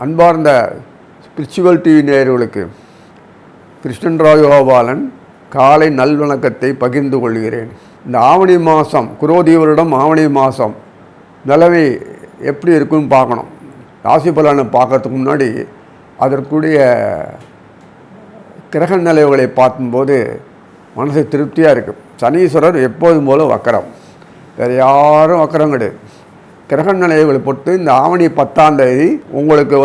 அன்பார்ந்த spiritual TV நேயர்களுக்கு கிருஷ்ணன் ராஜகோபாலன் காலை நல்வணக்கத்தை பகிர்ந்து கொள்கிறேன். இந்த ஆவணி மாதம், குரோதி வருடம் ஆவணி மாதம் நிலவை எப்படி இருக்குன்னு பார்க்கணும். ராசி பலனை பார்க்கறதுக்கு முன்னாடி அதற்குரிய கிரக நிலைவுகளை பார்க்கும்போது மனசு திருப்தியாக இருக்குது. சனீஸ்வரர் எப்போதும் போல வக்கரம், வேறு யாரும் வக்கரம் கிடையாது. கிரக நிலைகளை பொறுத்து இந்த ஆவணி 10ஆம் தேதி உங்களுக்கு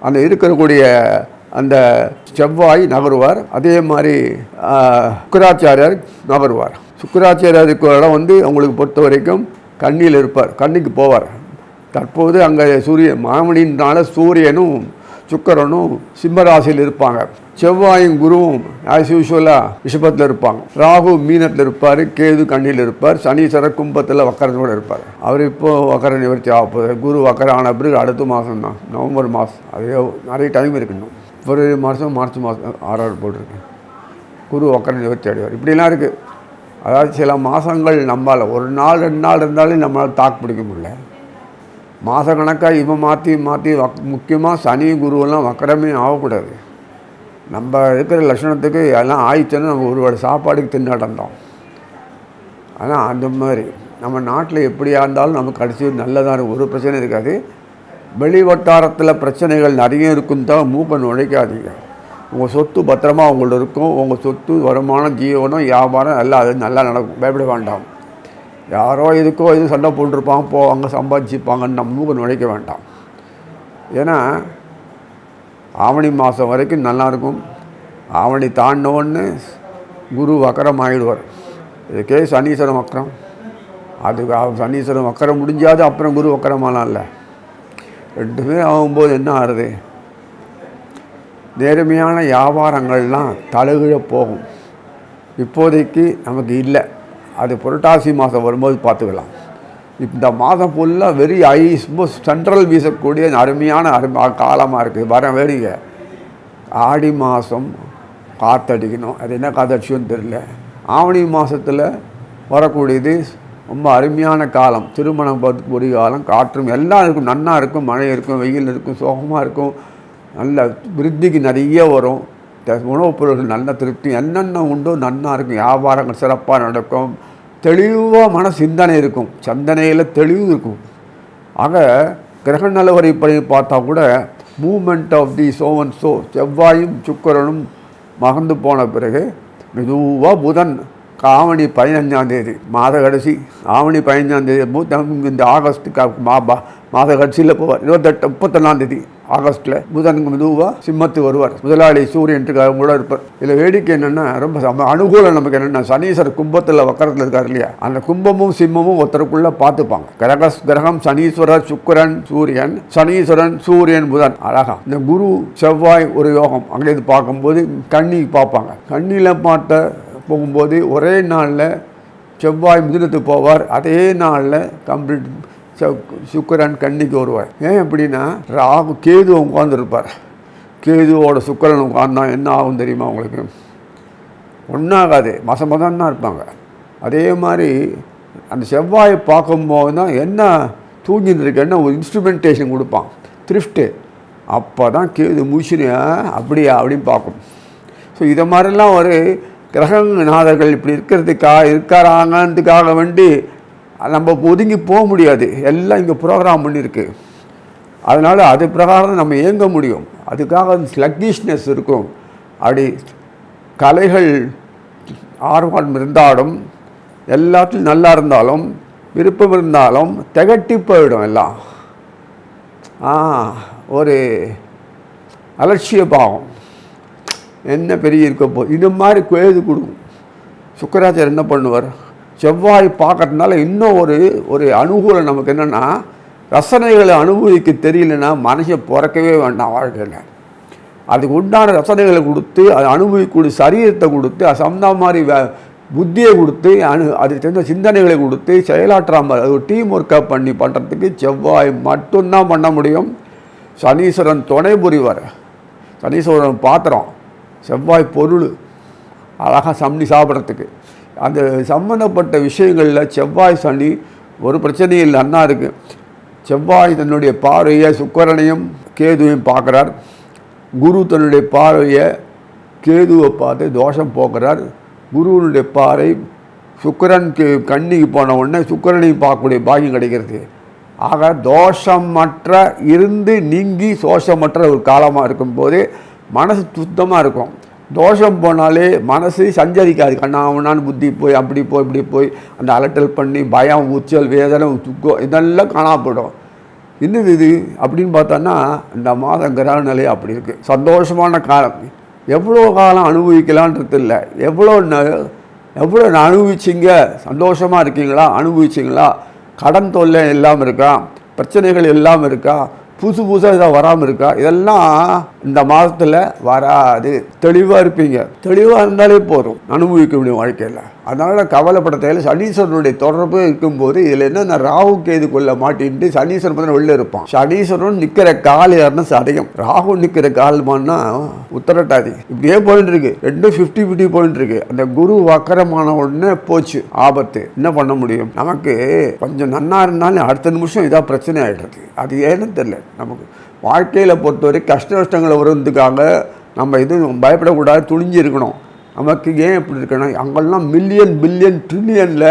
அந்த இருக்கக்கூடிய அந்த செவ்வாய் நகருவார். அதே மாதிரி சுக்கிராச்சாரியர் நகருவார். சுக்கிராச்சாரியருக்கு இடம் உங்களுக்கு பொறுத்த வரைக்கும் கண்ணியில் இருப்பார், கண்ணிக்கு போவார். தற்போது அங்கே ஆவணினால சூரியனும் சுக்கிரனும் சிம்மராசியில் இருப்பாங்க. செவ்வாயும் குருவும் ஆஸ் யூஸ்வலாக ரிஷபத்தில் இருப்பாங்க. ராகு மீனத்தில் இருப்பார், கேது கண்ணியில் இருப்பார், சனீஸ்வரர் கும்பத்தில் வக்கரத்தோடு இருப்பார். அவர் இப்போது வக்கர நிவர்த்தி ஆகப்போகுது. குரு வக்கரம் ஆன பிறகு அடுத்த மாதம் தான், நவம்பர் மாதம். அதே நிறைய டைம் இருக்குன்னு. பிப்ரவரி மாதம், மார்ச் மாதம் 6 போட்டிருக்கு. குரு வக்கர நிவர்த்தி அடைவார். இப்படிலாம் இருக்குது. அதாவது சில மாதங்கள் நம்மளால் ஒரு நாள் 2 நாள் இருந்தாலும் நம்மளால் தாக்கு பிடிக்க முடியல. மாத கணக்காக இவன் மாற்றி முக்கியமாக சனி குருவெல்லாம் வக்கரமே ஆகக்கூடாது. நம்ம இருக்கிற லட்சணத்துக்கு எல்லாம் ஆயிடுச்சுன்னா நம்ம ஒரு சாப்பாடுக்கு திண்டாட்டோம். ஆனால் அந்த மாதிரி நம்ம நாட்டில் எப்படியா இருந்தாலும் நமக்கு கடைசி நல்லதாக இருக்கும், ஒரு பிரச்சனை இருக்காது. வெளி வட்டாரத்தில் பிரச்சனைகள் நிறைய இருக்கும் தான் மூக்கை நுழைக்காதீங்க. உங்கள் சொத்து பத்திரமா உங்கள்ட்ட இருக்கும். உங்கள் சொத்து வருமானம் ஜீவனம் வியாபாரம் எல்லாம் அது நல்லா நடக்கும், பயப்பட வேண்டாம். யாரோ இதுக்கோ இது சண்டை போட்டுருப்பாங்க, அங்கே சம்பாதிச்சுப்பாங்கன்னு நம்ம மூக்கை நுழைக்க வேண்டாம். ஏன்னா ஆவணி மாதம் வரைக்கும் நல்லாயிருக்கும். ஆவணி தாண்டினோன்னு குரு வக்கரம் ஆகிடுவார். இதுக்கே சனீஸ்வரம் வக்கரம். அது சனீஸ்வரம் வக்கரம் முடிஞ்சாது, அப்புறம் குரு வக்கரமாலாம் இல்லை. ரெண்டுமே ஆகும்போது என்ன ஆகுது, நேர்மையான வியாபாரங்கள்லாம் தலைகீழ போகும். இப்போதைக்கு நமக்கு இல்லை, அது புரட்டாசி மாதம் வரும்போது பார்த்துக்கலாம். இந்த மாதம் ஃபுல்லாக வெரி சென்ட்ரல் வீசக்கூடிய அருமையான காலமாக இருக்குது. வர வேடிக்கை ஆடி மாதம் காற்றடிக்கணும். அது என்ன காற்றடிச்சுன்னு தெரியல. ஆவணி மாதத்தில் வரக்கூடியது ரொம்ப அருமையான காலம். திருமணம் பொறிய காலம், காற்றும் எல்லாம் இருக்கும், நன்னா இருக்கும். மழை இருக்கும், வெயில் இருக்கும், சோகமாக இருக்கும். நல்ல விருத்திக்கு நிறைய வரும். உணவுப் பொருட்கள் நல்ல திருப்தி, என்னென்ன உண்டோ நன்னா இருக்கும். வியாபாரங்கள் சிறப்பாக நடக்கும். தெளிவான சிந்தனை இருக்கும், சிந்தனையில் தெளிவு இருக்கும். ஆக கிரக நிலவரைப்படி பார்த்தா கூட moment of the so and so செவ்வாயும் சுக்கிரனும் மகந்து போன பிறகு மெதுவாக புதன் ஆவணி 15ஆம் தேதி மாத கடைசி, ஆவணி 15ஆம் தேதி இந்த ஆகஸ்ட்டுக்கு மாத கடைசியில் போவார். 31ஆம் தேதி ஆகஸ்ட்டில் புதனுக்கு மெதுவாக சிம்மத்து வருவார். முதலாளி சூரியன்ட்டுக்கு கூட இருப்பார். இதில் வேடிக்கை என்னென்னா, ரொம்ப அனுகூலம் நமக்கு என்னென்னா, சனீஸ்வரர் கும்பத்தில் வக்கரத்தில் இருக்கார் இல்லையா, அந்த கும்பமும் சிம்மமும் ஒருத்தருக்குள்ளே பார்த்துப்பாங்க. கிரகம் சனீஸ்வரர் சுக்கிரன் சூரியன், சனீஸ்வரன் சூரியன் புதன். அழகா இந்த குரு செவ்வாய் ஒரு யோகம். அங்கேருந்து பார்க்கும்போது கண்ணி பார்ப்பாங்க. கண்ணியில் பார்த்த போகும்போது ஒரே நாளில் செவ்வாய் மிதுனத்துக்கு போவார். அதே நாளில் கம்ப்ளீட் சுக்கிரன் கன்னிக்கு வருவார். ஏன் அப்படின்னா, ராகு கேது உட்காந்துருப்பார். கேதுவோட சுக்கிரன் உட்கார்ந்தா என்ன ஆகும் தெரியுமா உங்களுக்கு? ஒன்றாகாது, மதம் தான் இருப்பாங்க. அதே மாதிரி அந்த செவ்வாயை பார்க்கும்போது தான் என்ன தூங்கின்னு இருக்கேன்னா ஒரு இன்ஸ்ட்ருமெண்டேஷன் கொடுப்பான், த்ரிஃப்ட்டு. அப்போ தான் கேது முழிச்சுன்னு அப்படியா அப்படின்னு பார்க்கும். ஸோ இதை மாதிரிலாம் ஒரு கிரகநாதர்கள் இப்படி இருக்காராங்கன்றதுக்காக வேண்டி நம்ம ஒதுங்கி போக முடியாது. எல்லாம் இங்கே ப்ரோக்ராம் பண்ணியிருக்கு. அதனால் அது பிரகாரம் நம்ம இயங்க முடியும். அதுக்காக ஸ்லக்கிஷ்னஸ் இருக்கும். அப்படி கலைகள் ஆர்வம் இருந்தாலும், எல்லாத்துலையும் நல்லா இருந்தாலும், விருப்பம் இருந்தாலும் திகட்டி போயிடும் எல்லாம். ஒரு அலட்சிய பாவம் என்ன பெரிய இருக்க போகுது, இது மாதிரி கேது கொடுக்கும். சுக்கிராச்சாரியர் என்ன பண்ணுவார், செவ்வாய் பார்க்கறதுனால இன்னும் ஒரு அனுகூலம் நமக்கு என்னென்னா, ரசனைகளை அனுபவிக்க தெரியலன்னா மனுஷன் பிறக்கவே வேண்டாம் வாழ்க்கையில். அதுக்கு உண்டான ரசனைகளை கொடுத்து, அதை அனுபவிக்கூடிய சரீரத்தை கொடுத்து, அது சம்மந்த மாதிரி புத்தியை கொடுத்து, அதுக்கு தெரிந்த சிந்தனைகளை கொடுத்து செயலாற்றாமல் அது ஒரு டீம் ஒர்க்காக பண்ணுறதுக்கு செவ்வாய் மட்டும்தான் பண்ண முடியும். சனீஸ்வரன் துணை புரிவார். சனீஸ்வரன் பாத்திரம், செவ்வாய் பொருள். அழகாக சாப்பிட்றதுக்கு. அந்த சம்மந்தப்பட்ட விஷயங்களில் செவ்வாய் சனி ஒரு பிரச்சனையும் இல்லை, அண்ணா இருக்குது. செவ்வாய் தன்னுடைய பார்வையை சுக்கிரனையும் கேதுவையும் பார்க்குறார். குரு தன்னுடைய பார்வையை கேதுவை பார்த்து தோஷம் போக்குறார். குருவனுடைய பார்வை சுக்கிரனுக்கு கண்ணிக்கு போன உடனே சுக்கிரனையும் பார்க்கக்கூடிய பாக்கியம் கிடைக்கிறது. ஆக தோஷமற்ற இருந்து நீங்கி சோஷமற்ற ஒரு காலமாக இருக்கும்போது மனசு சுத்தமாக இருக்கும். தோஷம் போனாலே மனசு சஞ்சரிக்காது. கண்ணாவனான்னு புத்தி போய் அப்படி போய் இப்படி போய் அந்த அலட்டல் பண்ணி பயம், உச்சல், வேதனை, துக்கம் இதெல்லாம் காணாப்படும். இன்னும் இது அப்படின்னு பார்த்தோன்னா இந்த மாதம் கிரக நிலை அப்படி இருக்குது. சந்தோஷமான காலம். எவ்வளோ காலம் அனுபவிக்கலான்றது இல்லை, எவ்வளோ அனுபவிச்சிங்க, சந்தோஷமாக இருக்கீங்களா, அனுபவிச்சிங்களா, கடன் தொல்லை எல்லாம் இருக்கா, பிரச்சனைகள் எல்லாம் இருக்கா, புதுசு புதுசாக இதாக வராமல் இருக்கா, இதெல்லாம் இந்த மாதத்தில் வராது. தெளிவாக இருப்பீங்க. தெளிவாக இருந்தாலே போதும் அனுபவிக்க முடியும் வாழ்க்கையில். அதனால் கவலைப்பட தேவையில்லை. சனீஸ்வரனுடைய தொடர்பு இருக்கும்போது இதில் என்ன ராகு கேதுக்குள்ளே மாட்டின்ட்டு சனீஸ்வரன் பார்த்தா வெளில இருப்பான். சனீஸ்வரன் நிற்கிற கால் யாருன்னா சதயம், ராகு நிற்கிற கால்மான்னா உத்தரட்டாதி. இப்படியே போயிட்டு இருக்கு. 50-50 போயிட்டு இருக்கு. அந்த குரு வக்கரமான உடனே போச்சு ஆபத்து. என்ன பண்ண முடியும்? நமக்கு கொஞ்சம் நன்னா இருந்தாலும் அடுத்த நிமிஷம் இதாக பிரச்சனை ஆகிடுறது. அது ஏன்னு தெரியல. நமக்கு வாழ்க்கையில் பொறுத்தவரை கஷ்ட நஷ்டங்களை வருவதுக்காக நம்ம எதுவும் பயப்படக்கூடாது, துணிஞ்சு இருக்கணும். நமக்கு ஏன் எப்படி இருக்குன்னா அங்கெல்லாம் மில்லியன் பில்லியன் ட்ரில்லியனில்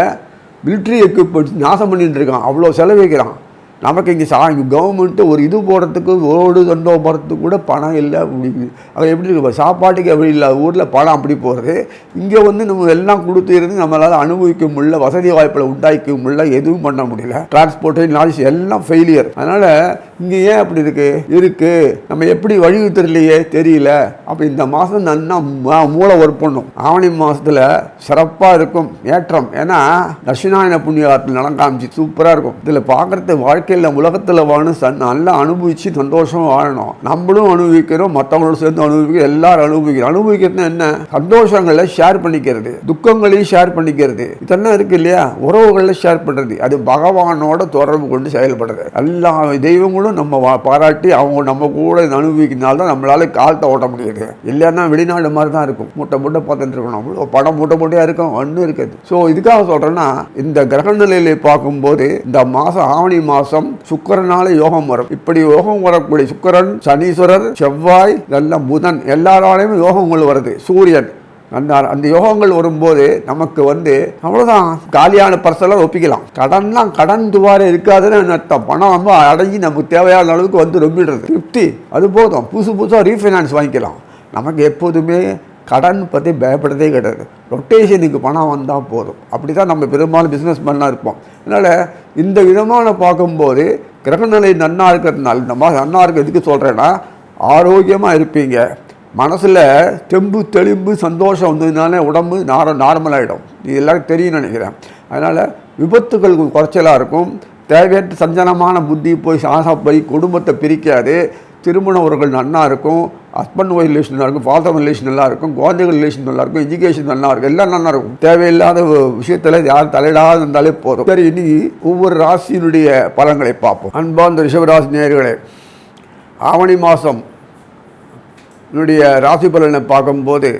மிலிட்ரி எக்யூப்மெண்ட்ஸ் நாசம் பண்ணிட்டு இருக்கான். அவ்வளோ செலவிக்கிறான். நமக்கு இங்கே கவர்மெண்ட்டு ஒரு இது போடுறதுக்கு ஓடு தண்டோ போகிறதுக்கு கூட பணம் இல்லை. அப்படி அது எப்படி இருக்கு? சாப்பாட்டுக்கு எப்படி இல்லை ஊரில் பணம் அப்படி போகிறது. இங்கே நம்ம எல்லாம் கொடுத்து இருந்து நம்மளால் அனுபவிக்க முடியல, வசதி வாய்ப்பில் உண்டாக்க முடியல, எதுவும் பண்ண முடியல. டிரான்ஸ்போர்ட்டு நாலேஜ் எல்லாம் ஃபெயிலியர். அதனால் இங்கே ஏன் அப்படி இருக்குது நம்ம எப்படி வழிவித்துறலையே தெரியல. அப்போ இந்த மாதம் நல்லா மூளை ஒர்க் பண்ணும். ஆவணி மாதத்தில் சிறப்பாக இருக்கும் ஏற்றம். ஏன்னா தட்சிணாயன புண்ணியத்தில் நலம் காமிச்சு சூப்பராக இருக்கும். இதில் பார்க்குறது வாழ்க்கையில் உலகத்தில் வாழணும், நல்லா அனுபவித்து சந்தோஷமாக வாழணும். நம்மளும் அனுபவிக்கிறோம், மற்றவங்களோட சேர்ந்து அனுபவிக்கிறோம், எல்லாரும் அனுபவிக்கிறோம். அனுபவிக்கிறது என்ன? சந்தோஷங்களை ஷேர் பண்ணிக்கிறது, துக்கங்களையும் ஷேர் பண்ணிக்கிறது, இதெல்லாம் இருக்குது இல்லையா? உறவுகளை ஷேர் பண்ணுறது, அது பகவானோட தொடர்பு கொண்டு செயல்படுறது. எல்லா தெய்வங்களும் நம்ம பாராட்டி அவங்க நம்ம கூட அனுபவிக்கிறதுனால நம்மளால காலத்தை ஓட்ட முடியுது. இல்லைன்னா வெளிநாடு மாதிரி தான் இருக்கும். மூட்டை மூட்டை பார்த்துட்டு இருக்கணும். அவ்வளோ படம் மூட்டை மூட்டையாக இருக்கும், ஒன்றும் இருக்காது. ஸோ இதுக்காக சொல்கிறேன்னா இந்த கிரக நிலையில பார்க்கும்போது இந்த மாதம் ஆவணி மாதம் சுக்கிரனால யோகம் வரும். இப்படி யோகம் வரக்கூடிய சுக்கிரன், சனீஸ்வரர், செவ்வாய், நல்ல புதன் எல்லாராலையும் யோகங்கள் வருது. சூரியன் அந்த யோகங்கள் வரும்போது நமக்கு அவ்வளோதான், காலியான பர்செல்லாம் ஒப்பிக்கலாம். கடன் துவாரம் இருக்காதுன்னு அர்த்தம். பணம் அடைஞ்சி நமக்கு தேவையான அளவுக்கு ரொம்பிடுறது. 50 அது போதும். புதுசாக ரீஃபைனான்ஸ் வாங்கிக்கலாம். நமக்கு எப்போதுமே கடன் பற்றி பயப்படுறதே கிடையாது. ரொட்டேஷனுக்கு பணம் வந்தால் போதும். அப்படி தான் நம்ம பெரும்பாலும் பிஸ்னஸ் பண்ணால் இருப்போம். அதனால் இந்த விதமான பார்க்கும்போது கிரகநிலை நன்னா இருக்கிறதுனால இந்த மாதிரி நன்னா இருக்கிறதுக்கு சொல்கிறேன்னா ஆரோக்கியமாக இருப்பீங்க. மனசில் தெம்பு தெளிம்பு சந்தோஷம் வந்ததுனால உடம்பு நார்மலாகிடும். இது எல்லாருக்கும் தெரியும் நினைக்கிறேன். அதனால் விபத்துகள் குறைச்சலாக இருக்கும். தேவையற்ற சஞ்சலமான புத்தி போய் போய் குடும்பத்தை பிரிக்காது. திருமண உறவுகள் நல்லா இருக்கும். ஹஸ்பண்ட் ஒய்ஃப் ரிலேஷன் நல்லா இருக்கும், ஃபாதர் ரிலேஷன் நல்லா இருக்கும், குழந்தைகள் ரிலேஷன் நல்லா இருக்கும், எஜுகேஷன் நல்லா இருக்கும், எல்லாம் நல்லா இருக்கும். தேவையில்லாத விஷயத்தில் யாரும் தலையிடாது இருந்தாலே போதும். சரி, இனி ஒவ்வொரு ராசியினுடைய பலன்களை பார்ப்போம். அன்பார்ந்த ரிஷபராசி நேயர்களே, ஆவணி மாதம் என்னுடைய ராசி பலனை பார்க்கும்போது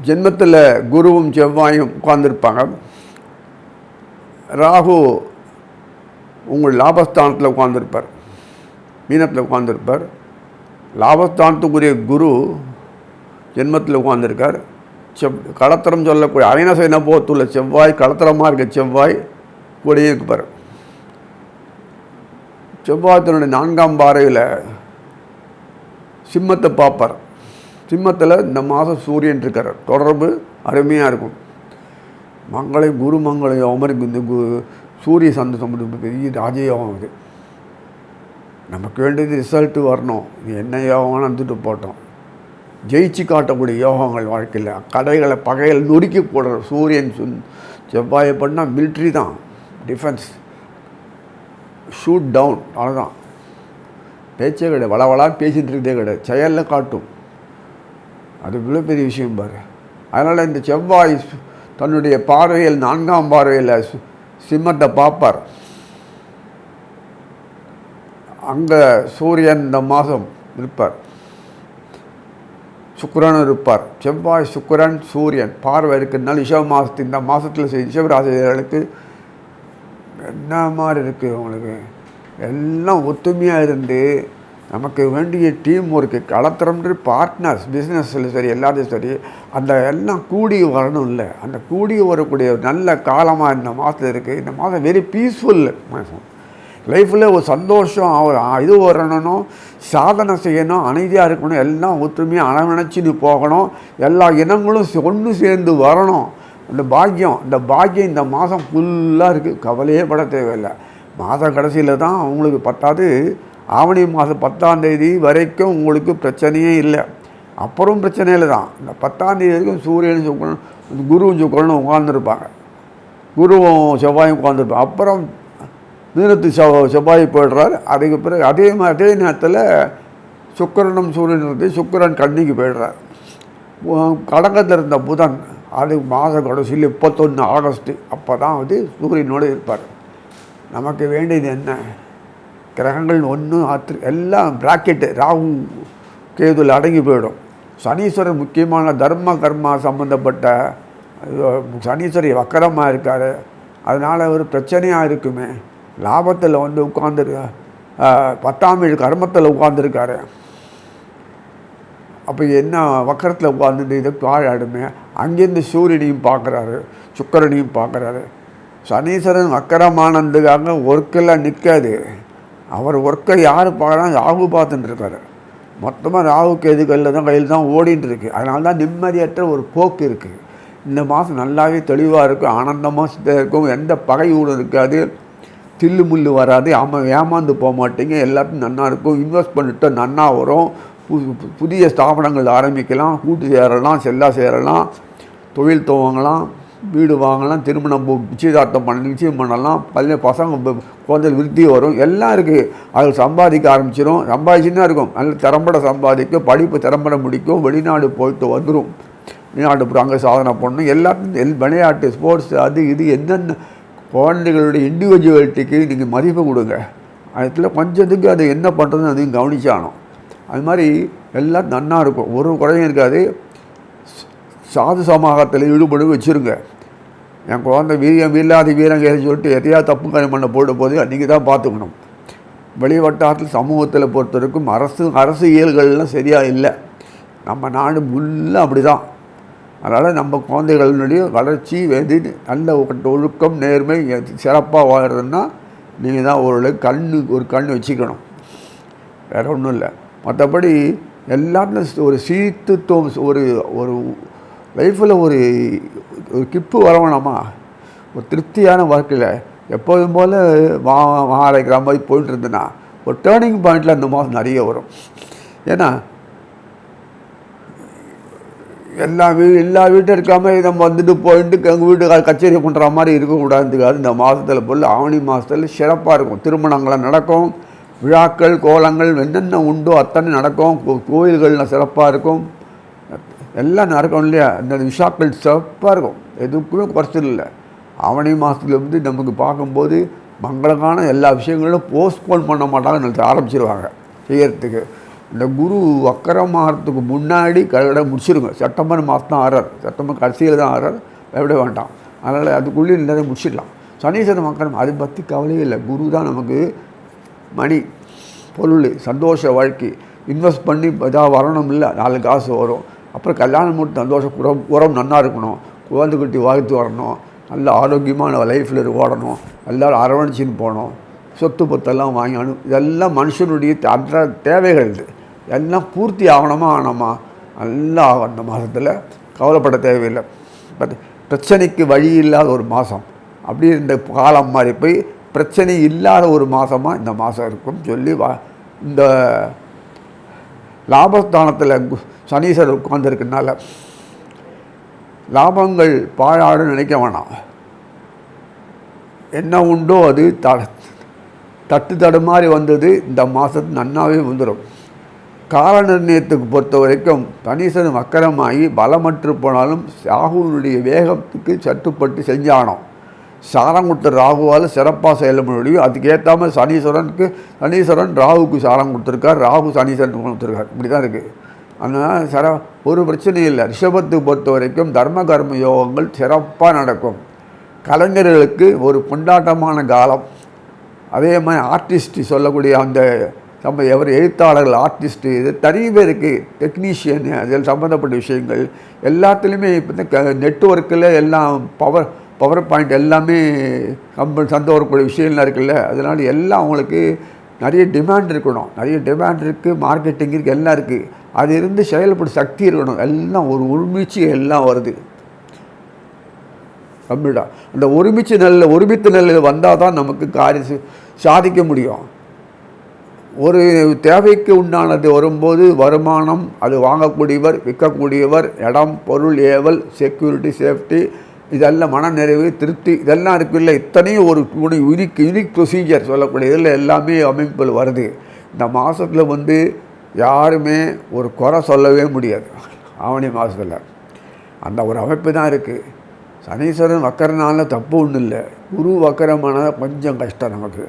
ஜென்மத்தில் குருவும் செவ்வாயும் உட்கார்ந்துருப்பாங்க. ராகு உங்கள் லாபஸ்தானத்தில் உட்கார்ந்துருப்பார், மீனத்தில் உட்கார்ந்துருப்பார். லாபஸ்தானத்துக்குரிய குரு ஜென்மத்தில் உட்கார்ந்துருக்கார். களத்திரம் சொல்லக்கூடிய அயனசைன போத்துள்ள செவ்வாய், களத்திரமாக இருக்க செவ்வாய் கூடயே இருப்பார். செவ்வாய் தன்னுடைய 4ஆம் பார்வையில் சிம்மத்தை பார்ப்பார். சிம்மத்தில் இந்த மாதம் சூரியன் இருக்கார். தொடர்பு அருமையாக இருக்கும். குரு மங்கள யோகம் இந்த சூரிய சந்தோஷம் பெரிய ராஜயோகம். இது நமக்கு வேண்டியது ரிசல்ட்டு வரணும். என்ன யோகம்னு வந்துட்டு போட்டோம். ஜெயிச்சு காட்டக்கூடிய யோகங்கள் வாழ்க்கையில். கடைகளை பகைகள் நொறுக்கி போடுற சூரியன் செவ்வாயை பண்ணால் மிலிட்ரி தான், டிஃபென்ஸ், ஷூட் டவுன், அவ்வளோதான். பேச்சே கிடையாது. வளவளான்னு பேசிகிட்டு இருக்கதே கிடையாது, செயலில் காட்டும். அது இவ்வளோ பெரிய விஷயம் பாரு. அதனால் இந்த செவ்வாய் தன்னுடைய பார்வையில் 4ஆம் பார்வையில் சிம்மத்தை பார்ப்பார். அங்கே சூரியன் இந்த மாதம் இருப்பார். சுக்கிரன் இருப்பார். செவ்வாய், சுக்கிரன், சூரியன் பார்வை இருக்குனால இந்த மாதத்தில் ரிஷபராசிகளுக்கு என்ன மாதிரி இருக்குது உங்களுக்கு? எல்லாம் ஒத்துமையாக இருந்து நமக்கு வேண்டிய டீம் ஒர்க்கு கலத்துறம்ன்ற பார்ட்னர்ஸ் பிஸ்னஸில் சரி எல்லாத்தையும் சரி அந்த எல்லாம் கூடி வரணும். இல்லை அந்த கூடி வரக்கூடிய நல்ல காலமாக இந்த மாதத்தில் இருக்குது. இந்த மாதம் வெரி பீஸ்ஃபுல் மாதம். லைஃப்பில் ஒரு சந்தோஷம் இது வரணும், சாதனை செய்யணும், அமைதியாக இருக்கணும், எல்லாம் ஒற்றுமையாக அரவணைச்சின்னு போகணும், எல்லா இனங்களும் ஒன்று சேர்ந்து வரணும். இந்த பாக்கியம் இந்த மாதம் ஃபுல்லாக இருக்குது. கவலையே பட தேவையில்லை. மாத கடைசியில் தான் அவங்களுக்கு பத்தாவது ஆவணி மாதம் 10ஆம் தேதி வரைக்கும் உங்களுக்கு பிரச்சனையே இல்லை. அப்புறம் பிரச்சனையில் தான் இந்த 10ஆம் தேதி வரைக்கும் சூரியன் சுக்கிரன் குருவும் சுக்கிரனும் உட்காந்துருப்பாங்க. குருவும் செவ்வாயும் உட்காந்துருப்பாங்க. அப்புறம் மீனத்து செவ்வாய் போய்டுறாரு. அதுக்கு பிறகு அதே நேரத்தில் சுக்கிரனும் சூரியன் சுக்கிரன் கன்னிக்கு போய்டுறார். கடகத்தில் இருந்த புதன் அது மாத கடைசியில் 31 ஆகஸ்ட்டு அப்போ தான் சூரியனோடு இருப்பார். நமக்கு வேண்டியது என்ன? கிரகங்கள் ஒன்று எல்லாம் பிராக்கெட்டு ராகு கேதுவில் அடங்கி போயிடும். சனீஸ்வரர் முக்கியமான தர்ம கர்மா சம்மந்தப்பட்ட சனீஸ்வரர் வக்கரமாக இருக்கார். அதனால் ஒரு பிரச்சனையாக இருக்குமே. லாபத்தில் உட்காந்துரு 10ஆம் வீடு கர்மத்தில் உட்காந்துருக்காரு. அப்போ என்ன வக்கரத்தில் உட்காந்துட்டு இதை பாழாடுமே. அங்கேருந்து சூரியனையும் பார்க்குறாரு, சுக்கிரனையும் பார்க்குறாரு. சனீஸ்வரன் வக்கரமானதுக்காக ஒர்க்கெல்லாம் நிற்காது. அவர் ஒர்க்கை யார் பார்க்குறாங்க? ராகு பார்த்துட்டு இருக்காரு. மொத்தமாக ராகு கேதுகளில் தான் கையில் தான் ஓடிட்டு இருக்குது. அதனால தான் நிம்மதியற்ற ஒரு போக்கு இருக்குது. இந்த மாதம் நல்லாவே தெளிவாக இருக்கும், ஆனந்தமாக இருக்கும், எந்த பகை ஊடும் இருக்காது, தில்லு முள்ளு வராது, ஏமாந்து போக மாட்டீங்க, எல்லாத்தையும் நன்னா இருக்கும். இன்வெஸ்ட் பண்ணிட்டு நன்னா வரும். புதிய ஸ்தாபனங்கள் ஆரம்பிக்கலாம், கூட்டு சேரலாம், சேரலாம், தொழில் துவங்கலாம், வீடு வாங்கலாம், திருமணம் நிச்சயம் பண்ணலாம், பசங்க குழந்தைகள் விருத்தி வரும், எல்லாம் இருக்குது. அது சம்பாதிக்க ஆரம்பிச்சிடும். சம்பாதிச்சுன்னா இருக்கும், நல்ல திறம்பட சம்பாதிக்கும், படிப்பு திறம்பட முடிக்கும், வெளிநாடு போயிட்டு வந்துடும், வெளிநாடு போய் அங்கே சாதனை பண்ணணும். எல்லாத்தையும் விளையாட்டு ஸ்போர்ட்ஸ் அது இது என்னென்ன குழந்தைகளுடைய இண்டிவிஜுவலிட்டிக்கு நீங்கள் மதிப்பு கொடுங்க. அதில் கொஞ்சத்துக்கு அது என்ன பண்ணுறதுன்னு அதையும் கவனிச்சானோம். அது மாதிரி எல்லாம் நன்னா இருக்கும், ஒரு குறையும் இருக்காது. சாது சமாகத்தில் ஈடுபடு வச்சுருங்க. என் குழந்தை வீரலாதி வீரங்கன்னு சொல்லிட்டு எதையாவது தப்பு காரியம் பண்ண போது நீங்கள் தான் பார்த்துக்கணும். வெளிவட்டாரத்தில் சமூகத்தில் பொறுத்த வரைக்கும் அரசியல்கள்லாம் சரியாக இல்லை. நம்ம நாடு ஃபுல்லாக அப்படி தான். அதனால் நம்ம குழந்தைகளுடைய வளர்ச்சி நல்ல ஒழுக்கம் நேர்மை சிறப்பாக வாழ்கிறதுன்னா நீங்கள் தான் ஒரு கண் வச்சுக்கணும், வேறு ஒன்றும் இல்லை. மற்றபடி எல்லாத்துலையும் ஒரு சீர்திருத்தம், ஒரு லைஃப்பில் ஒரு கிப்பு வரணுமா, ஒரு திருப்தியான வாழ்க்கையில் எப்போதும் போல் மாலைக்கிற மாதிரி போயிட்டு இருந்ததுன்னா ஒரு டேர்னிங் பாயிண்டில் அந்த மாதம் நிறைய வரும். ஏன்னா எல்லா வீட்டும் இருக்காமல் நம்ம போயிட்டு எங்கள் வீட்டு கச்சேரி பண்ணுற மாதிரி இருக்கக்கூடாதுக்காது இந்த மாதத்தில் போல் ஆவணி மாதத்தில் சிறப்பாக இருக்கும். திருமணங்கள்லாம் நடக்கும், விழாக்கள் கோலங்கள் என்னென்ன உண்டோ அத்தனை நடக்கும், கோயில்கள்லாம் சிறப்பாக இருக்கும், எல்லாம் நடக்கும் இல்லையா. இந்த விஷாக்கள் சிறப்பாக இருக்கும், எதுக்குமே குறைச்சல் இல்லை. ஆவணி மாதத்தில் நமக்கு பார்க்கும்போது மங்களமான எல்லா விஷயங்களும் போஸ்ட்போன் பண்ண மாட்டாங்க, ஆரம்பிச்சிருவாங்க செய்யறதுக்கு. இந்த குரு வக்கரமாகறதுக்கு முன்னாடி கல்விட முடிச்சிருங்க. செப்டம்பர் மாதம் தான் ஆறார், செப்டம்பர் கடைசியில் தான் ஆறார், விட வேண்டாம். அதனால் அதுக்குள்ளே இல்லாத முடிச்சிடலாம். சனீஸ்வரன் வக்கரம் அதை பற்றி கவலையே இல்லை. குரு தான் நமக்கு மணி, பொருள், சந்தோஷ வாழ்க்கை. இன்வெஸ்ட் பண்ணி இதாக வரணும் இல்லை, 4 காசு வரும். அப்புறம் கல்யாணம் மட்டும் சந்தோஷம், உரம் நன்னா இருக்கணும், குழந்தை குட்டி வாழ்த்து வரணும், நல்ல ஆரோக்கியமான லைஃப்பில் ஓடணும், எல்லோரும் அரவணைச்சின்னு போகணும், சொத்து பத்தெல்லாம் வாங்கணும். இதெல்லாம் மனுஷனுடைய தேவைகள். இது எல்லாம் பூர்த்தி ஆகணுமா நல்லா அந்த மாதத்தில் கவலைப்பட தேவையில்லை. பட் பிரச்சனைக்கு வழி இல்லாத ஒரு மாதம், அப்படி இந்த காலம் மாதிரி போய் பிரச்சனை இல்லாத ஒரு மாதமாக இந்த மாதம் இருக்கும் சொல்லி இந்த லாபஸ்தானத்தில் சனீஸ்வரர் உட்கார்ந்துருக்கனால லாபங்கள் பாழாடுன்னு நினைக்க வேணாம். என்ன உண்டோ அது தடுமாறி வந்தது இந்த மாதத்து நன்னாவே வந்துடும். கால நிர்ணயத்துக்கு பொறுத்த வரைக்கும் சனீஸ்வரன் வக்கரமாகி பலமற்று போனாலும் ராகுனுடைய வேகத்துக்கு சட்டுப்பட்டு செஞ்சானோம். சாரம் கொடுத்த ராகுவால் சிறப்பாக செயல முடியும். அதுக்கு ஏற்றாமல் சனீஸ்வரன் ராகுக்கு சாரம் கொடுத்துருக்கார், ராகு சனீஸ்வரன் கொடுத்துருக்கார். இப்படி தான் இருக்குது. அதனால் ஒரு பிரச்சனையும் இல்லை. ரிஷபத்தை பொறுத்த வரைக்கும் தர்ம கர்ம யோகங்கள் சிறப்பாக நடக்கும். கலைஞர்களுக்கு ஒரு கொண்டாட்டமான காலம். அதே மாதிரி ஆர்டிஸ்ட் சொல்லக்கூடிய அந்த நம்ம எழுத்தாளர்கள், ஆர்டிஸ்ட்டு, இது தனி பேருக்கு டெக்னீஷியனு, அதில் சம்மந்தப்பட்ட விஷயங்கள் எல்லாத்துலேயுமே இப்போ நெட்ஒர்க்கில் எல்லாம் பவர் பாயிண்ட் எல்லாமே சந்தை வரக்கூடிய விஷயம்லாம் இருக்குல்ல. அதனால் எல்லாம் அவங்களுக்கு நிறைய டிமாண்ட் இருக்கணும். நிறைய டிமாண்ட் இருக்குது, மார்க்கெட்டிங் இருக்குது, எல்லாம் இருக்குது. அது இருந்து செயல்பட சக்தி இருக்கணும். எல்லாம் ஒரு ஒருமிச்சு எல்லாம் வருது கம்மிடா. அந்த ஒருமித்த நெல் வந்தால் தான் நமக்கு காரியம் சாதிக்க முடியும். ஒரு தேவைக்கு உண்டானது வரும்போது வருமானம், அது வாங்கக்கூடியவர், விற்கக்கூடியவர், இடம், பொருள், ஏவல், செக்யூரிட்டி, சேஃப்டி, இதெல்லாம் மனநிறைவு, திருப்தி, இதெல்லாம் இருக்குல்ல. இத்தனையும் ஒரு யூனிக் ப்ரொசீஜர் சொல்லக்கூடிய இதில் எல்லாமே அமைப்புகள் வருது. இந்த மாதத்தில் யாருமே ஒரு குறை சொல்லவே முடியாது. ஆவணி மாதத்தில் அந்த ஒரு அமைப்பு தான் இருக்குது. சனீஸ்வரன் வக்கரனால தப்பு ஒன்றும் இல்லை. குரு வக்கரமானது கொஞ்சம் கஷ்டம் நமக்கு.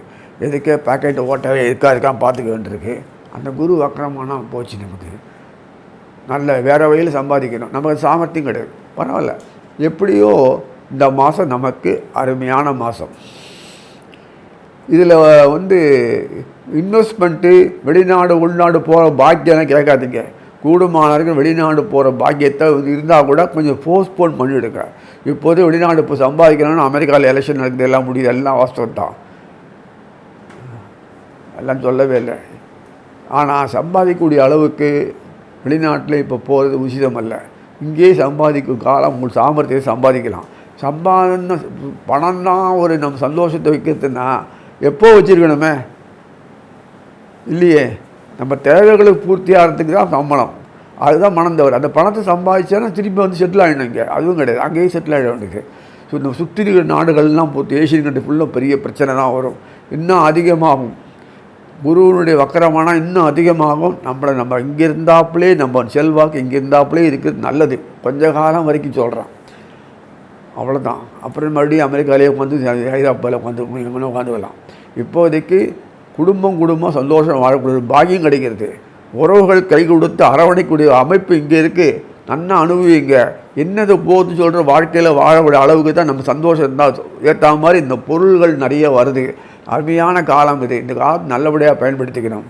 எதுக்கே பேக்கெட் ஓட்டவே இருக்கான்னு பார்த்துக்க வேண்டியிருக்கு. அந்த குரு வக்கரமானால் போச்சு நமக்கு. நல்ல வேறு வழியில் சம்பாதிக்கணும், நமக்கு சாமர்த்தியம் கிடையாது. பரவாயில்ல, எப்படியோ இந்த மாதம் நமக்கு அருமையான மாதம். இதில் இன்வெஸ்ட்மெண்ட்டு, வெளிநாடு உள்நாடு போகிற பாக்கியம்லாம் கேட்காதீங்க. கூடுமானவர்கள் வெளிநாடு போகிற பாக்கியத்தை இருந்தால் கூட கொஞ்சம் போஸ்ட்போன் பண்ணிவிடுங்க. இப்போது வெளிநாடு இப்போ சம்பாதிக்கணும்னு அமெரிக்காவில் எலெக்ஷன் நடக்குது, எல்லாம் முடியுது, எல்லாம் வாஸ்தவம் தான், எல்லாம் சொல்லவே இல்லை. ஆனால் சம்பாதிக்கக்கூடிய அளவுக்கு வெளிநாட்டில் இப்போ போகிறது உசிதம் அல்ல. இங்கேயே சம்பாதிக்கும் காலம் உங்களுக்கு சாமர்த்தியத்தை சம்பாதிக்கலாம். பணம் தான் நம்ம சந்தோஷத்தை வைக்கிறதுனா எப்போ வச்சுருக்கணுமே இல்லையே. நம்ம தேவைகளுக்கு பூர்த்தி ஆகிறதுக்கு தான் சம்பளம், அதுதான் மனம் தவிர. அந்த பணத்தை சம்பாதிச்சா திரும்பி செட்டில் ஆகிடும். இங்கே அதுவும் கிடையாது, அங்கேயே செட்டில் ஆகிட வேண்டியது. ஸோ இந்த சுற்றி இருக்கிற நாடுகள்லாம் பொறுத்து ஏஷியன் கண்ட்ரி ஃபுல்லாக பெரிய பிரச்சனை தான் வரும். இன்னும் அதிகமாகும். குருவனுடைய வக்கரமானால் இன்னும் அதிகமாகும். நம்ம இங்கே இருந்தாப்புலே, நம்ம செல்வாக்கு இங்கே இருந்தாப்புலே இருக்கிறது நல்லது. கொஞ்ச காலம் வரைக்கும் சொல்கிறேன், அவ்வளோதான். அப்புறம் மறுபடியும் அமெரிக்காலேயே ஹைதராபாத்தில் உட்காந்துக்கலாம். இப்போதைக்கு குடும்பம் சந்தோஷம் வாழக்கூடிய பாக்கியம் கிடைக்கிறது. உறவுகள் கை கொடுத்து அரவணைக்கூடிய அமைப்பு இங்கே இருக்குது. நன்னா அனுபவிங்க. என்னது போகுதுன்னு சொல்கிற வாழ்க்கையில் வாழக்கூடிய அளவுக்கு தான் நம்ம சந்தோஷம் இருந்தால் ஏற்ற மாதிரி இந்த பொருள்கள் நிறைய வருது. அருமையான காலம் இது. இந்த காலம் நல்லபடியாக பயன்படுத்திக்கணும்.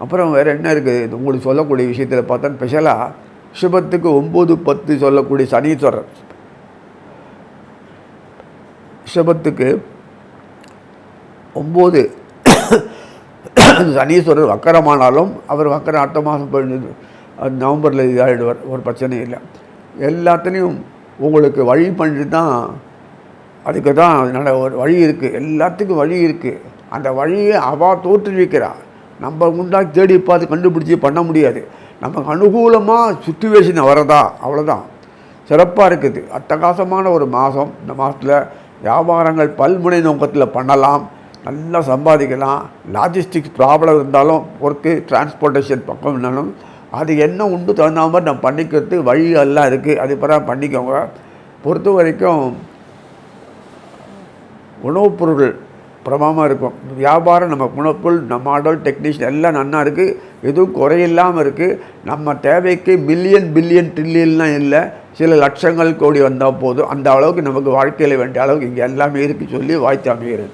அப்புறம் வேறு என்ன இருக்குது உங்களுக்கு சொல்லக்கூடிய விஷயத்தில் பார்த்தா, ஸ்பெஷலாக ரிஷபத்துக்கு 9, 10 சொல்லக்கூடிய சனீஸ்வரர். ரிஷபத்துக்கு 9 சனீஸ்வரர் வக்கரமானாலும் அவர் வக்கரம் அடுத்த மாதம் போயிடுது, நவம்பரில் இதாகிடுவார். ஒரு பிரச்சனையும் இல்லை. எல்லாத்துலேயும் உங்களுக்கு வழி பண்ணிட்டு தான், அதுக்கு தான் அதனால் ஒரு வழி இருக்குது. எல்லாத்துக்கும் வழி இருக்குது. அந்த வழியை அவள் தோற்றுவிக்கிறாள். நம்ம முன்னாடி தேடி பார்த்து கண்டுபிடிச்சி பண்ண முடியாது. நமக்கு அனுகூலமாக சுச்சுவேஷன் வரதா, அவ்வளோதான். சிறப்பாக இருக்குது. அட்டகாசமான ஒரு மாதம். இந்த மாதத்தில் வியாபாரங்கள் பல்முனை நோக்கத்தில் பண்ணலாம், நல்லா சம்பாதிக்கலாம். லாஜிஸ்டிக்ஸ் ப்ராப்ளம் இருந்தாலும், ஒர்க்கு டிரான்ஸ்போர்ட்டேஷன் பக்கம் இருந்தாலும், அது என்ன உண்டு தகுந்த மாதிரி நம்ம பண்ணிக்கிறதுக்கு வழி எல்லாம் இருக்குது. அது பிறகு பண்ணிக்கோங்க. பொறுத்த வரைக்கும் உணவுப் பொருட்கள் பிரபலமாக இருக்கும். வியாபாரம், நம்ம உணவுப்பொருள், நம்ம ஆடல் டெக்னீஷியன் எல்லாம் நன்னா இருக்குது. எதுவும் குறையில்லாமல் இருக்குது. நம்ம தேவைக்கு மில்லியன் பில்லியன் ட்ரில்லியன்லாம் இல்லை, சில லட்சங்கள் கோடி வந்தால் போதும். அந்த அளவுக்கு நமக்கு வாழ்க்கையில் வேண்டிய அளவுக்கு இங்கே எல்லாமே இருக்குது சொல்லி வாழ்த்து அமைகிறது.